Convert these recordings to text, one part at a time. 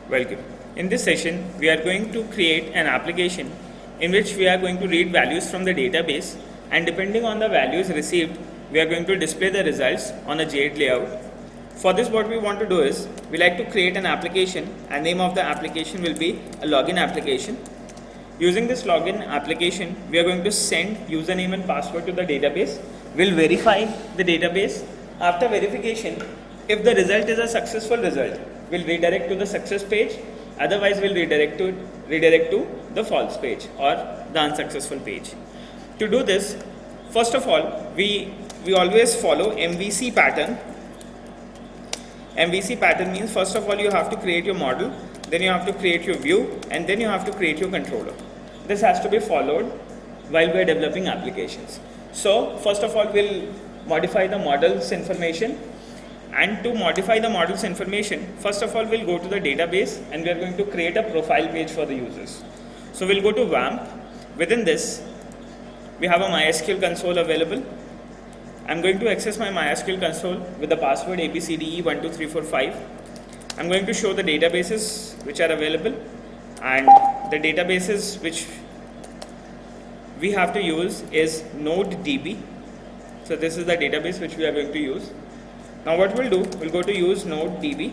Welcome. In this session, we are going to create an application in which we are going to read values from the database, and depending on the values received, we are going to display the results on a JADE layout. For this, what we want to do is, we like to create an application, and name of the application will be a login application. Using this login application, we are going to send username and password to the database. We'll verify the database. After verification, if the result is a successful result, we'll redirect to the success page. Otherwise, we'll redirect to the false page or the unsuccessful page. To do this, first of all, we always follow MVC pattern. MVC pattern means first of all you have to create your model, then you have to create your view, and then you have to create your controller. This has to be followed while we are developing applications. So first of all, we'll modify the model's information. And to modify the model's information, first of all, we'll go to the database and we are going to create a profile page for the users. So we'll go to WAMP. Within this, we have a MySQL console available. I'm going to access my MySQL console with the password ABCDE12345. I'm going to show the databases which are available, and the databases which we have to use is NodeDB. So this is the database which we are going to use. Now what we'll do, we'll go to use NodeDB,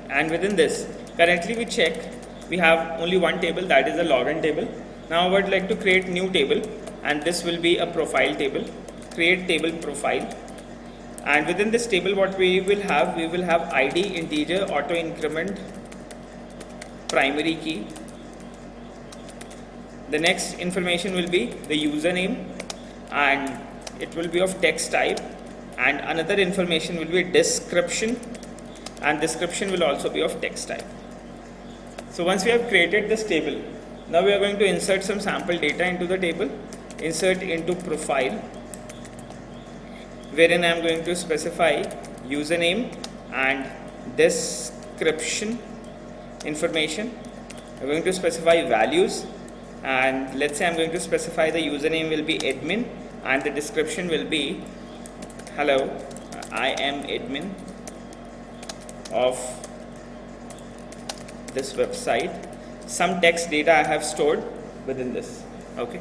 and within this, currently we check, we have only one table, that is a login table. Now I would like to create new table, and this will be a profile table. Create table profile, and within this table what we will have ID, integer, auto increment, primary key. The next information will be the username, and it will be of text type, and another information will be description, and description will also be of text type. So once we have created this table, now we are going to insert some sample data into the table. Insert into profile, wherein I am going to specify username and description information. I'm going to specify values, and let's say I'm going to specify the username will be admin and the description will be hello, I am admin of this website. Some text data I have stored within this. Okay.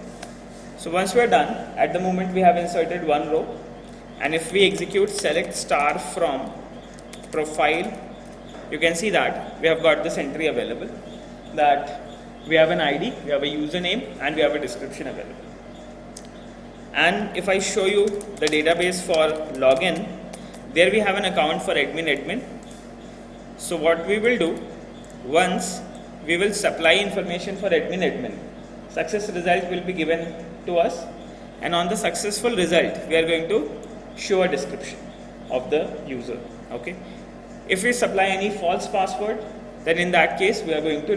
So once we are done, at the moment we have inserted one row, and if we execute select star from profile, you can see that we have got this entry available, that we have an ID, we have a username, and we have a description available. And if I show you the database for login, there we have an account for admin. So what we will do, once we will supply information for admin, success result will be given to us, and on the successful result we are going to show a description of the user. Okay. If we supply any false password, then in that case we are going to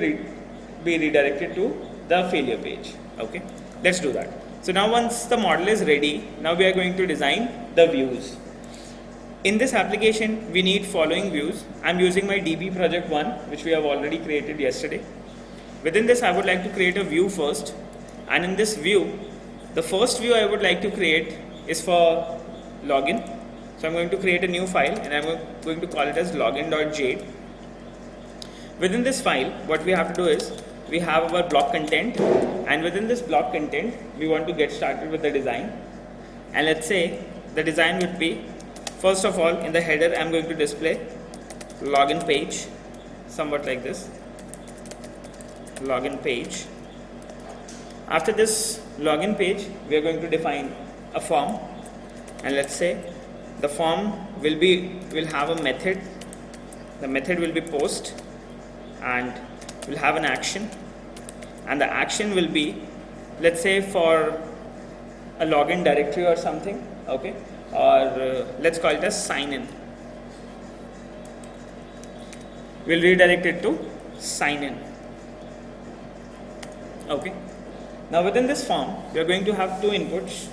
be redirected to the failure page. Okay. Let's do that. So now once the model is ready, now we are going to design the views. In this application, we need following views. I'm using my DB project 1, which we have already created yesterday. Within this, I would like to create a view first, and in this view, the first view I would like to create is for login. So I'm going to create a new file, and I'm going to call it as login.jade. Within this file, what we have to do is, we have our block content, and within this block content, we want to get started with the design. And let's say the design would be, first of all, in the header, I'm going to display login page, somewhat like this, login page. After this login page, we are going to define a form, and let's say the form will have a method. The method will be post, and will have an action, and the action will be, let's say, for a login directory or something. Okay, or let's call it as sign in. We'll redirect it to sign in. Okay. Now within this form, we are going to have two inputs.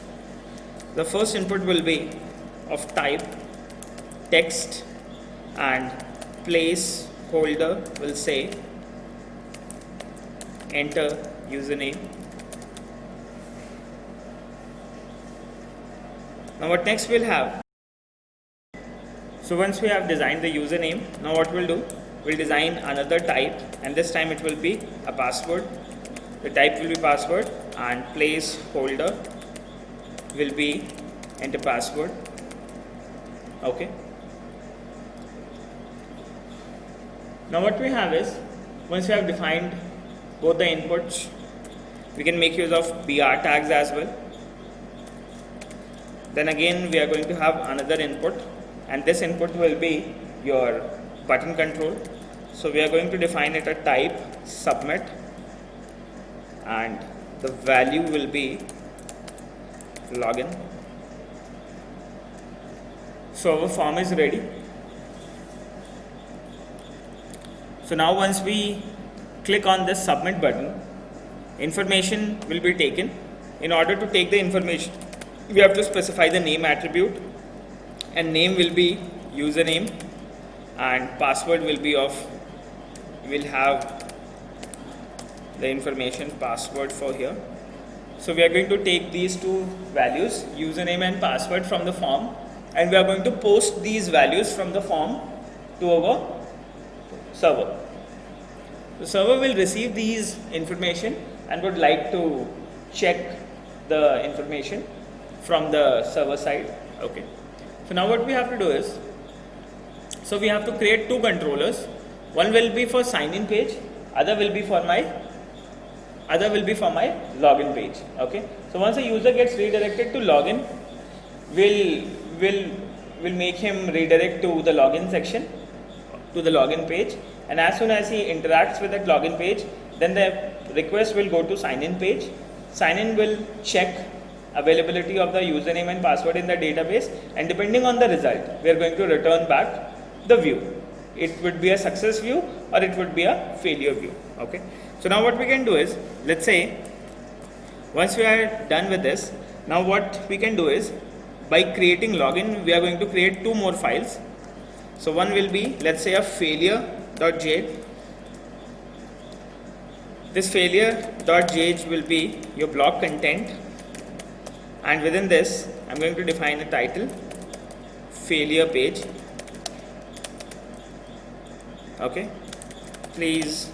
The first input will be of type text, and placeholder will say enter username. Now what next we'll have, so once we have designed the username, now what we'll do, we'll design another type, and this time it will be a password. The type will be password, and placeholder will be enter password. Okay. Now what we have is, once we have defined both the inputs, we can make use of BR tags as well. Then again we are going to have another input, and this input will be your button control. So we are going to define it a type submit, and the value will be login. So our form is ready. So now once we click on this submit button, information will be taken. In order to take the information, we have to specify the name attribute, and name will be username, and password will be of, we'll have the information password for here. So we are going to take these two values, username and password, from the form, and we are going to post these values from the form to our server. The server will receive these information and would like to check the information from the server side. Okay. So now what we have to do is, so we have to create two controllers. One will be for sign in page, other will be for my login page. Okay. So once a user gets redirected to login, we'll make him redirect to the login section, to the login page, and as soon as he interacts with that login page, then the request will go to sign in page. Sign in will check availability of the username and password in the database, and depending on the result, we are going to return back the view. It would be a success view or it would be a failure view. Okay. So now what we can do is, let's say once we are done with this, now what we can do is, by creating login, we are going to create two more files. So one will be, let's say, a failure.j. This failure.j will be your block content, and within this I'm going to define a title, failure page. Okay, please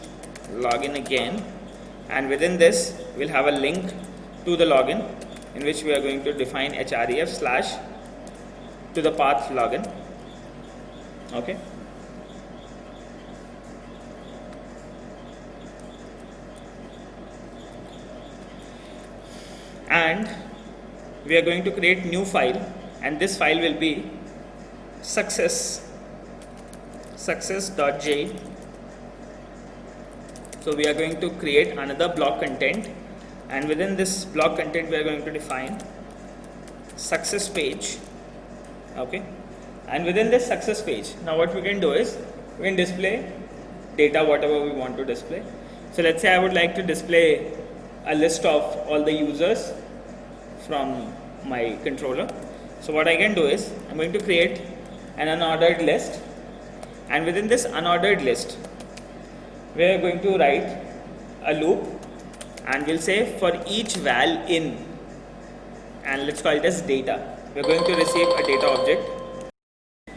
log in again, and within this we'll have a link to the login, in which we are going to define href / to the path login. Okay. And we are going to create new file, and this file will be success.j. So we are going to create another block content, and within this block content we are going to define success page. Okay. And within this success page, now what we can do is, we can display data, whatever we want to display. So let's say I would like to display a list of all the users from my controller. So what I can do is, I'm going to create an unordered list, and within this unordered list we are going to write a loop, and we'll say for each val in, and let's call it as data, we are going to receive a data object.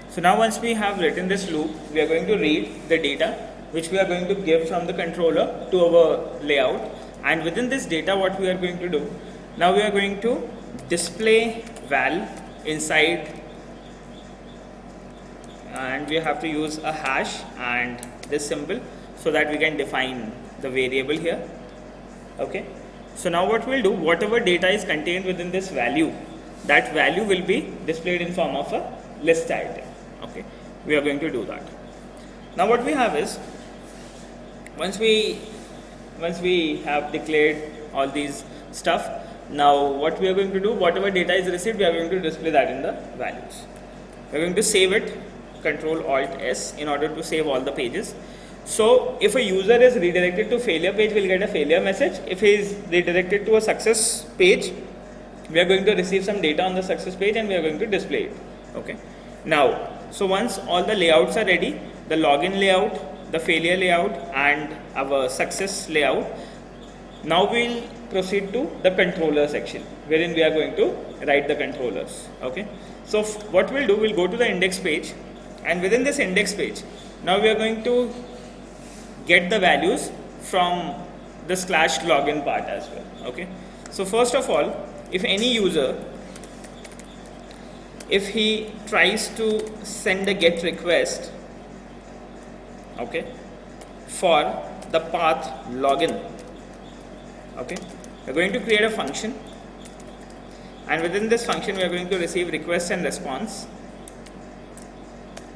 So now once we have written this loop, we are going to read the data which we are going to give from the controller to our layout, and within this data what we are going to do, now we are going to display val inside, and we have to use a hash and this symbol so that we can define the variable here. Okay. So now what we'll do, whatever data is contained within this value, that value will be displayed in form of a list item. Okay, we are going to do that. Now what we have is, once we have declared all these stuff, now what we are going to do, whatever data is received, we are going to display that in the values. We are going to save it, Control Alt S, in order to save all the pages. So if a user is redirected to failure page, we'll get a failure message. If he is redirected to a success page, we are going to receive some data on the success page and we are going to display it. Okay. Now, so once all the layouts are ready, the login layout, the failure layout and our success layout, now we'll proceed to the controller section, wherein we are going to write the controllers. Okay. So what we'll do, we'll go to the index page, and within this index page, Now we are going to get the values from the /login part as well. Okay, so first of all, if any user, if he tries to send a GET request, okay, for the path login, okay, we're going to create a function, and within this function we are going to receive request and response.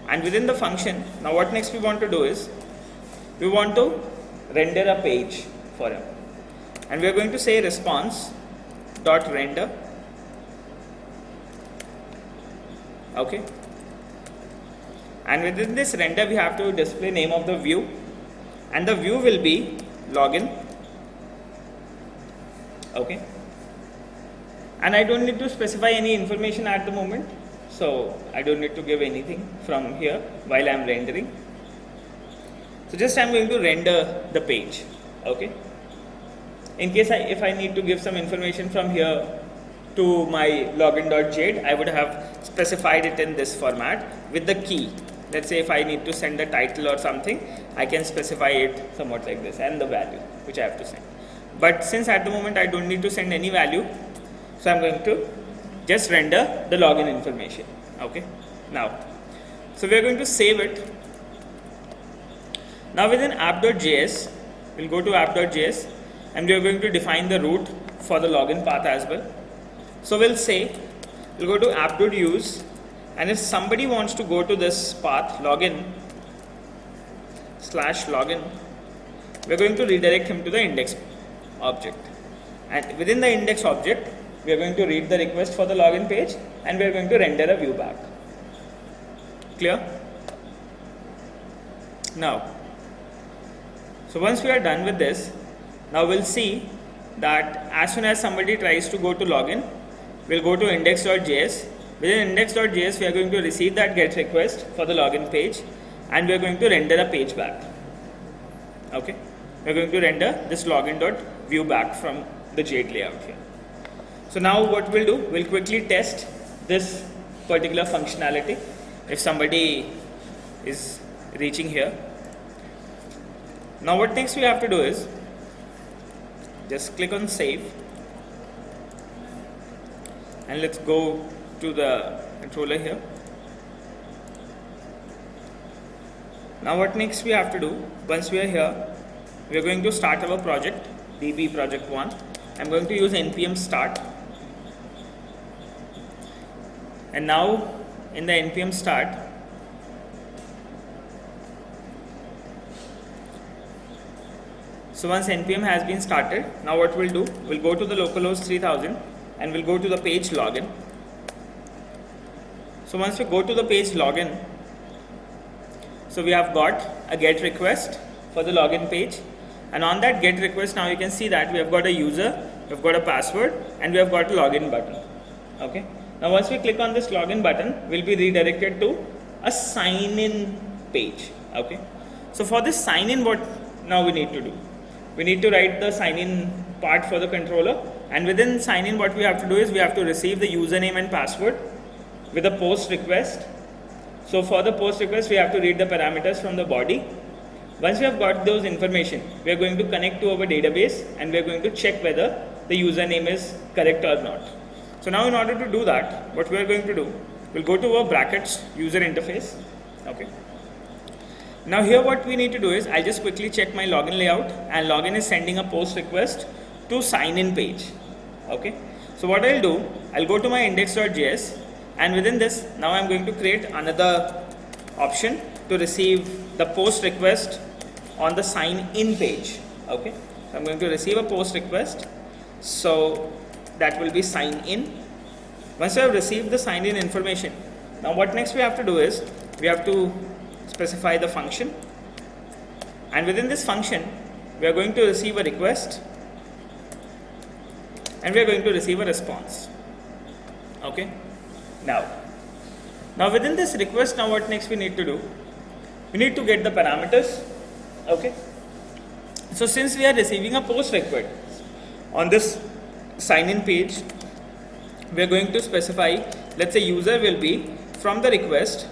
And within the function, now what next we want to do is, we want to render a page for him, and we are going to say response dot render. Okay, and within this render we have to display name of the view, and the view will be login. Okay, and I don't need to specify any information at the moment, so I don't need to give anything from here while I am rendering. So just I am going to render the page. Okay, in case if I need to give some information from here to my login.jade, I would have specified it in this format with the key. Let's say if I need to send a title or something, I can specify it somewhat like this, and the value which I have to send. But since at the moment I don't need to send any value, so I'm going to just render the login information. Okay, now, so we are going to save it. Now within app.js, we'll go to app.js, and we are going to define the route for the login path as well. So we'll say, we'll go to app.use, and if somebody wants to go to this path login /login, we're going to redirect him to the index object, and within the index object we are going to read the request for the login page, and we are going to render a view back. Clear? Now, so once we are done with this, now we'll see that as soon as somebody tries to go to login, we'll go to index.js. Within index.js, we are going to receive that GET request for the login page, and we are going to render a page back. Okay, we are going to render this login.view back from the Jade layout here. So now what we'll do, we'll quickly test this particular functionality if somebody is reaching here. Now what next we have to do is, just click on save, and let's go to the controller here. Now what next we have to do, once we are here, we are going to start our project, DB project 1. I'm going to use npm start, and now in the npm start, so once npm has been started, now what we'll do, we'll go to the localhost 3000, and we'll go to the page login. So once we go to the page login, so we have got a GET request for the login page, and on that GET request, now you can see that we have got a user, we have got a password, and we have got a login button. Okay, now once we click on this login button, we'll be redirected to a sign in page. Okay, so for this sign in, what now we need to do, we need to write the sign in part for the controller, and within sign in, what we have to do is we have to receive the username and password with a post request. So for the post request, we have to read the parameters from the body. Once we have got those information, we are going to connect to our database, and we are going to check whether the username is correct or not. So now in order to do that, what we are going to do, we'll go to our brackets user interface. Okay, now here what we need to do is, I'll just quickly check my login layout, and login is sending a post request to sign in page. Okay, so what I'll do, I'll go to my index.js, and within this, now I'm going to create another option to receive the post request on the sign in page. Okay, so I'm going to receive a post request, so that will be sign in. Once I have received the sign in information, now what next we have to do is, we have to specify the function, and within this function we are going to receive a request, and we are going to receive a response. Okay, now within this request, now what next we need to do, we need to get the parameters. Okay, so since we are receiving a post request on this sign in page, we are going to specify, let's say user will be from the request,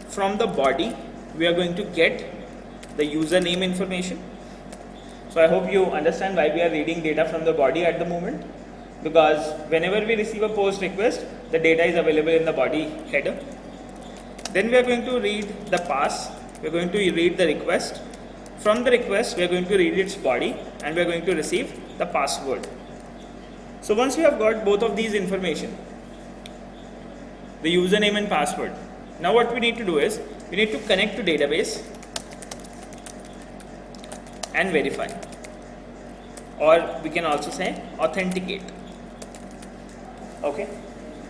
from the body, we are going to get the username information. So I hope you understand why we are reading data from the body at the moment, because whenever we receive a post request, the data is available in the body header. Then we are going to read the pass, we are going to read the request. From the request, we are going to read its body, and we are going to receive the password. So once we have got both of these information, the username and password, now what we need to do is, we need to connect to database and verify, or we can also say authenticate. Okay,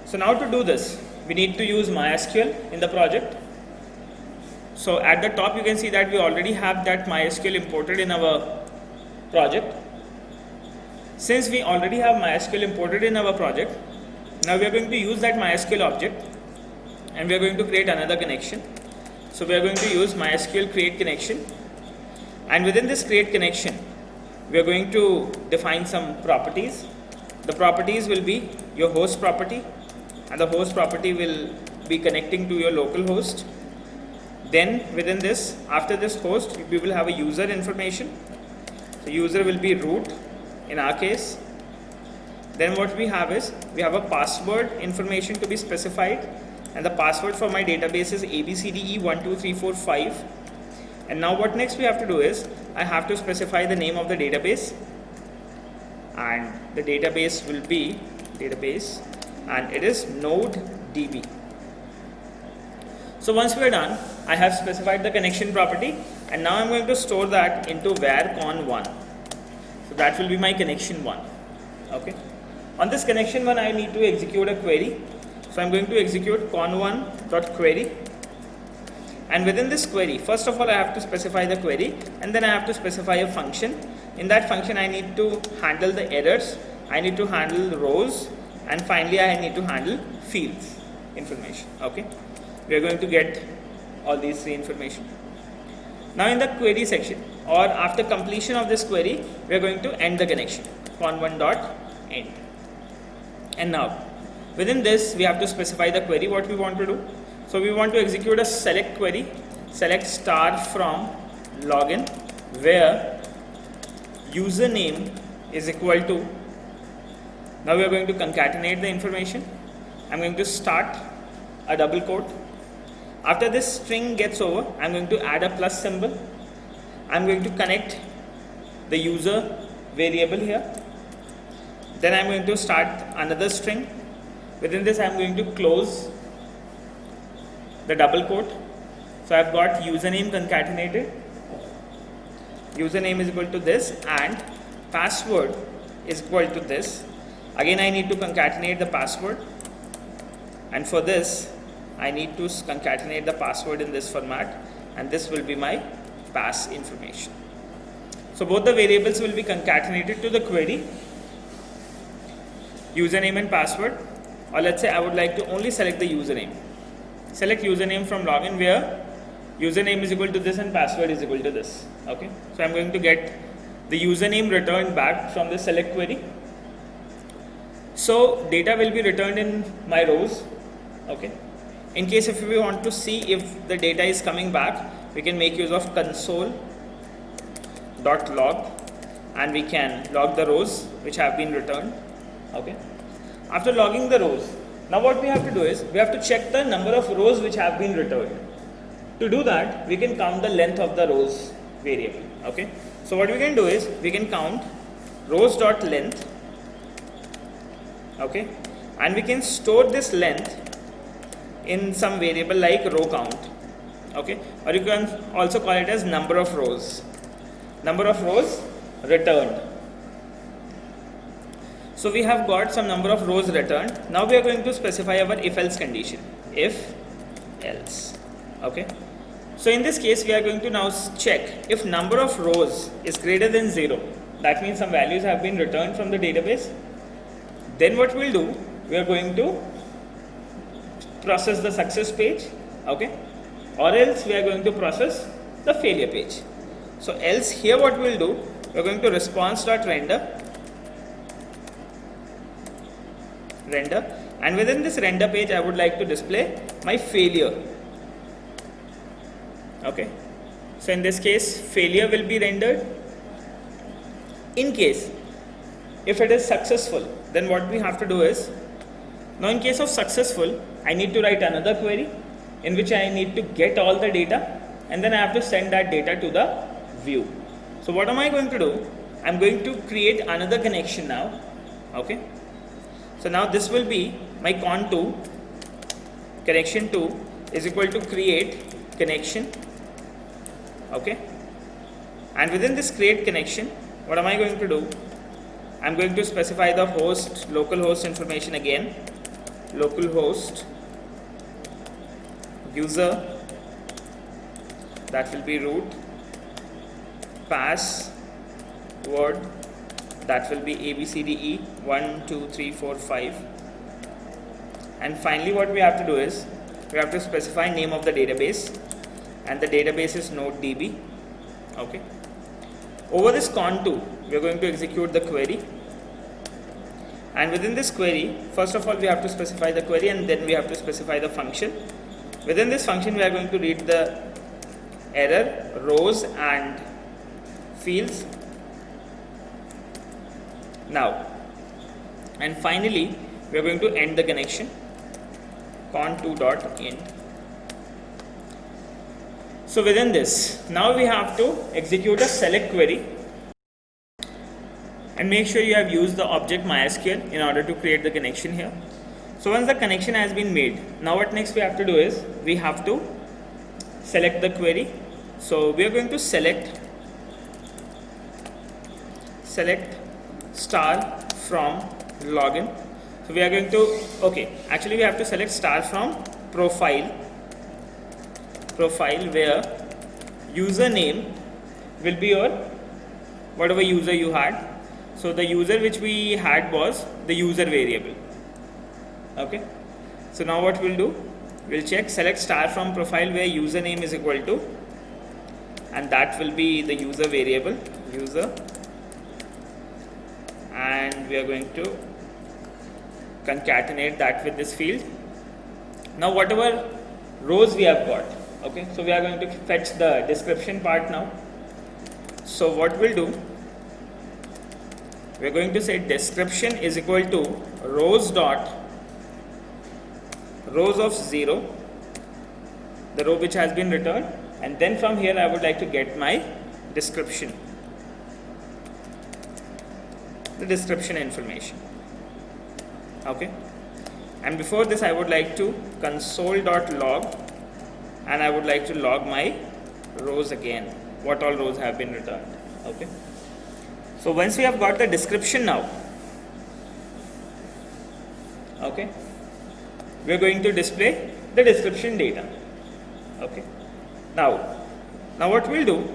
so now to do this, we need to use MySQL in the project. So at the top you can see that we already have that MySQL imported in our project. Since we already have MySQL imported in our project, now we are going to use that MySQL object and we are going to create another connection. So we are going to use MySQL create connection, and within this create connection we are going to define some properties. The properties will be your host property, and the host property will be connecting to your local host. Then within this, after this host, we will have a user information. So user will be root in our case. Then what we have is, we have a password information to be specified, and the password for my database is ABCDE12345. And now what next we have to do is, I have to specify the name of the database, and the database will be database, and it is NodeDB. So once we are done, I have specified the connection property, and now I'm going to store that into var con1. So that will be my connection 1. Okay. On this connection 1, I need to execute a query. So I'm going to execute con1.query, and within this query, first of all I have to specify the query, and then I have to specify a function. In that function I need to handle the errors, I need to handle the rows, and finally I need to handle fields information. Okay. We are going to get all these three information. Now in the query section, or after completion of this query, we are going to end the connection, con1.end. And now within this we have to specify the query what we want to do. So we want to execute a select query, select star from login, where username is equal to, now we are going to concatenate the information. I'm going to start a double quote. After this string gets over, I'm going to add a plus symbol. I'm going to connect the user variable here. Then I'm going to start another string. Within this I'm going to close the double quote. So I've got username concatenated. Username is equal to this, and password is equal to this. Again I need to concatenate the password, and for this I need to concatenate the password in this format, and this will be my pass information. So both the variables will be concatenated to the query, username and password. Or let's say I would like to only select the username. Select username from login, where username is equal to this and password is equal to this. Okay. So I'm going to get the username returned back from the select query. So data will be returned in my rows. Okay. In case if we want to see if the data is coming back, we can make use of console.log, and we can log the rows which have been returned. Okay. After logging the rows, now what we have to do is, we have to check the number of rows which have been returned. To do that, we can count the length of the rows variable. Okay. So what we can do is, we can count rows.length. Okay. And we can store this length in some variable like row count. Okay. Or you can also call it as number of rows. Number of rows returned. So we have got some number of rows returned. Now we are going to specify our if else condition. If else. Okay. So in this case we are going to now check if number of rows is greater than 0. That means some values have been returned from the database. Then what we'll do, we are going to process the success page. Okay. Or else we are going to process the failure page. So else here what we'll do, we are going to response.render, and within this render page I would like to display my failure. Okay, so in this case failure will be rendered. In case if it is successful, then what we have to do is, now in case of successful, I need to write another query in which I need to get all the data and then I have to send that data to the view. So what am I going to do? I'm going to create another connection now. Okay, so now this will be my con2, connection 2 is equal to create connection. Okay, and within this create connection, what am I going to do? I'm going to specify the host, local host information again, local host user, that will be root, password, that will be ABCDE 1 2 3 4 5, and finally what we have to do is we have to specify name of the database, and the database is NodeDB. Okay, over this con2 we are going to execute the query, and within this query, first of all we have to specify the query and then we have to specify the function. Within this function we are going to read the error, rows and fields. Now, and finally we are going to end the connection, con2.end. So within this, now we have to execute a select query, and make sure you have used the object MySQL in order to create the connection here. So once the connection has been made, now what next we have to do is we have to select the query. So we are going to select star from login. So we are going to, okay, actually we have to select star from profile where username will be your whatever user you had. So the user which we had was the user variable. Okay, so now what we'll do, we'll check select star from profile where username is equal to, and that will be the user variable user, and we are going to concatenate that with this field. Now whatever rows we have got, okay, so we are going to fetch the description part now. So what we'll do, we are going to say description is equal to rows of 0, the row which has been returned, and then from here I would like to get my description, the description information. Okay, and before this I would like to console.log, and I would like to log my rows again, what all rows have been returned. Okay, so once we have got the description now, okay, we are going to display the description data. Okay, now what we'll do,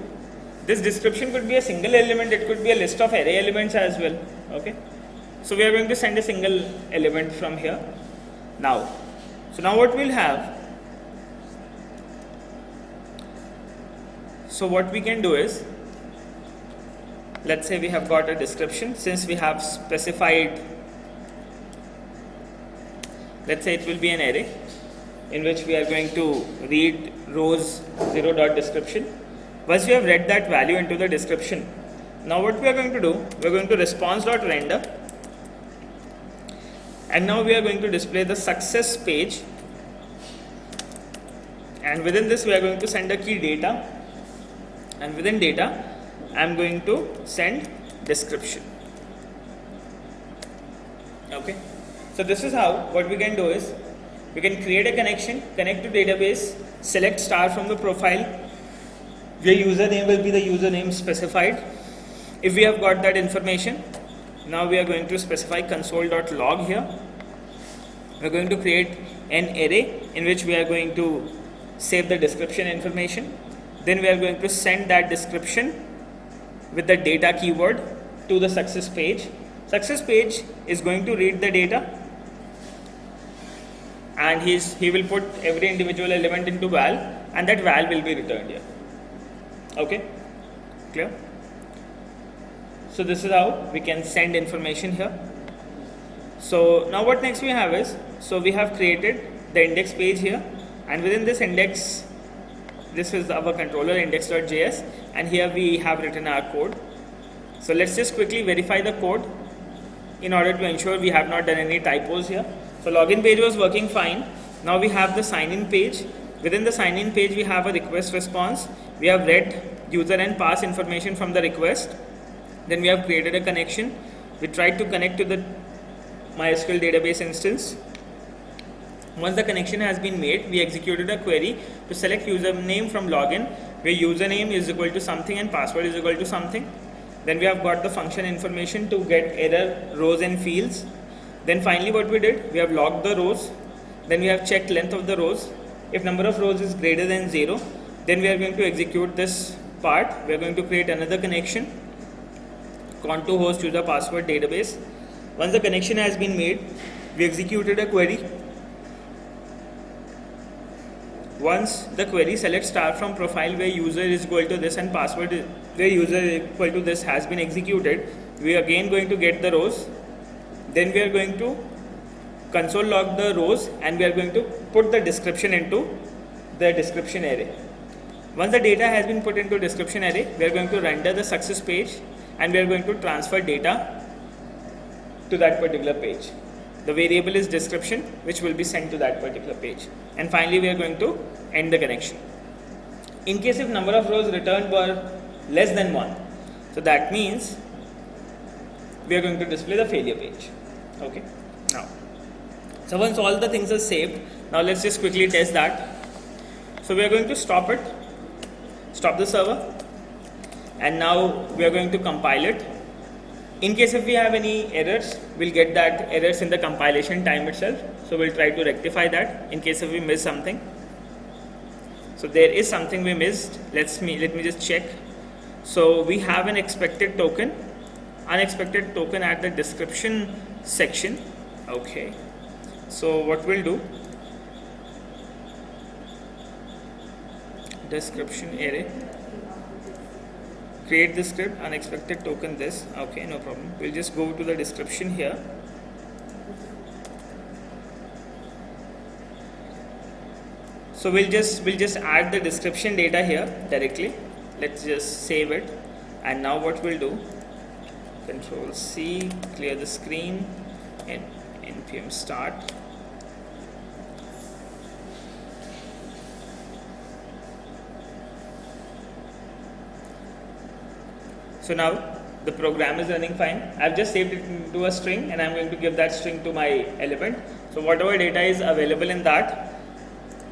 this description could be a single element, it could be a list of array elements as well. Okay, so we are going to send a single element from here now. So now what we'll have, so what we can do is, let's say we have got a description, since we have specified, let's say it will be an array in which we are going to read rows 0.description. Once we have read that value into the description, now what we are going to do, we are going to response.render, and now we are going to display the success page, and within this we are going to send a key data, and within data I am going to send description. Okay, so this is how, what we can do is, we can create a connection, connect to database, select star from the profile where username will be the username specified. If we have got that information, now we are going to specify console.log here. We are going to create an array in which we are going to save the description information. Then we are going to send that description with the data keyword to the success page. Success page is going to read the data, and he will put every individual element into val, and that val will be returned here. Okay, clear? So this is how we can send information here. So now what next we have is, so we have created the index page here, and within this index, this is our controller index.js, and here we have written our code. So let's just quickly verify the code in order to ensure we have not done any typos here. So login page was working fine. Now we have the sign in page. Within the sign in page we have a request response. We have read user and pass information from the request. Then we have created a connection. We tried to connect to the MySQL database instance. Once the connection has been made, we executed a query to select username from login, where username is equal to something and password is equal to something. Then we have got the function information to get error rows and fields. Then finally what we did, we have logged the rows. Then we have checked length of the rows. If number of rows is greater than 0, then we are going to execute this part. We are going to create another connection, conto host user password database. Once the connection has been made, we executed a query. Once the query select star from profile where user is equal to this and password where user is equal to this has been executed, we are again going to get the rows. Then we are going to console log the rows, and we are going to put the description into the description array. Once the data has been put into description array, we are going to render the success page, and we are going to transfer data to that particular page. The variable is description, which will be sent to that particular page. And finally we are going to end the connection. In case if number of rows returned were less than 1, so that means we are going to display the failure page. Okay. Now, so once all the things are saved, now let's just quickly test that. So we are going to stop it, stop the server, and now we are going to compile it. In case if we have any errors, we'll get that errors in the compilation time itself. So we'll try to rectify that in case if we miss something. So there is something we missed. Let me just check. So we have an unexpected token at the description section. Okay. So what we'll do, description array, create the script, unexpected token this. Okay, no problem. We'll just go to the description here. So we'll just add the description data here directly. Let's just save it. And now what we'll do, Control C, clear the screen, and npm start. So now the program is running fine. I've just saved it into a string, and I'm going to give that string to my element. So whatever data is available in that,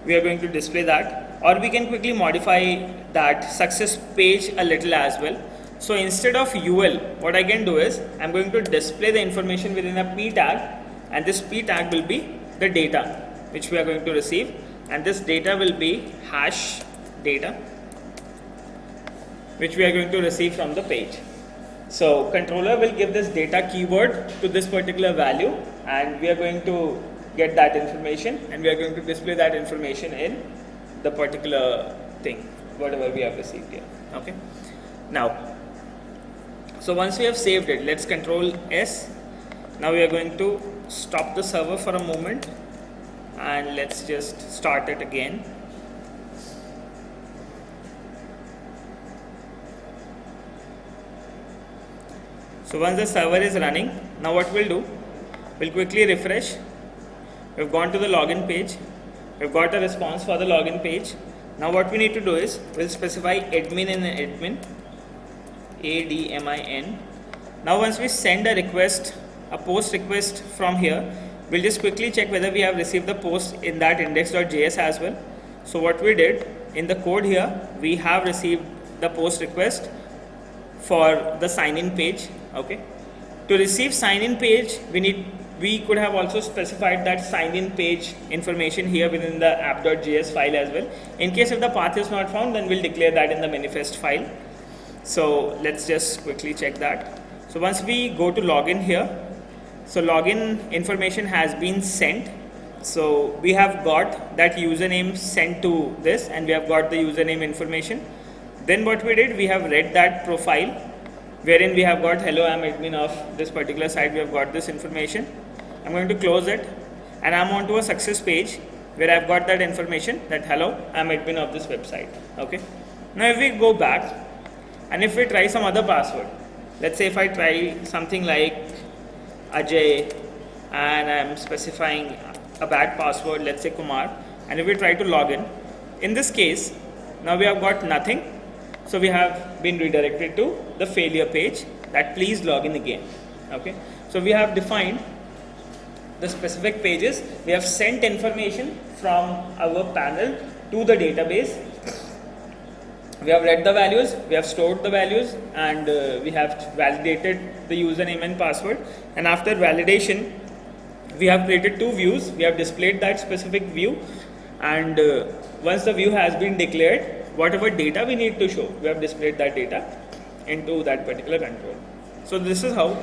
we are going to display that, or we can quickly modify that success page a little as well. So instead of UL, what I can do is I'm going to display the information within a P tag, and this P tag will be the data which we are going to receive, and this data will be hash data which we are going to receive from the page. So controller will give this data keyword to this particular value, and we are going to get that information, and we are going to display that information in the particular thing, whatever we have received here. Okay. Now, so once we have saved it, let's Control S. Now we are going to stop the server for a moment, and let's just start it again. So once the server is running, now what we'll do, we'll quickly refresh. We've gone to the login page. We've got a response for the login page. Now what we need to do is, we'll specify admin in admin, ADMIN. Now once we send a request, a post request from here, we'll just quickly check whether we have received the post in that index.js as well. So what we did, in the code here, we have received the post request for the sign in page. Okay. To receive sign in page, we could have also specified that sign in page information here within the app.js file as well. In case if the path is not found, then we'll declare that in the manifest file. So let's just quickly check that. So once we go to login here, so login information has been sent. So we have got that username sent to this, and we have got the username information. Then what we did, we have read that profile wherein we have got hello, I'm admin of this particular site. We have got this information. I'm going to close it, and I'm onto a success page where I've got that information that hello, I'm admin of this website. Okay. Now if we go back and if we try some other password, let's say if I try something like Ajay and I'm specifying a bad password, let's say Kumar, and if we try to log in this case, now we have got nothing. So we have been redirected to the failure page that please log in again. Okay. So we have defined the specific pages. We have sent information from our panel to the database. We have read the values, we have stored the values, and we have validated the username and password. And after validation, we have created two views. We have displayed that specific view, and once the view has been declared, whatever data we need to show, we have displayed that data into that particular control. So this is how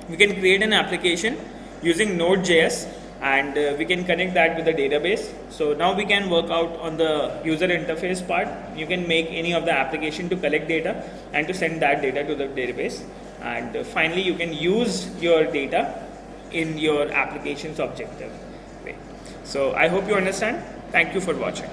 we can create an application using Node.js, and we can connect that with the database. So now we can work out on the user interface part. You can make any of the application to collect data and to send that data to the database, and finally you can use your data in your application's objective way. So I hope you understand. Thank you for watching.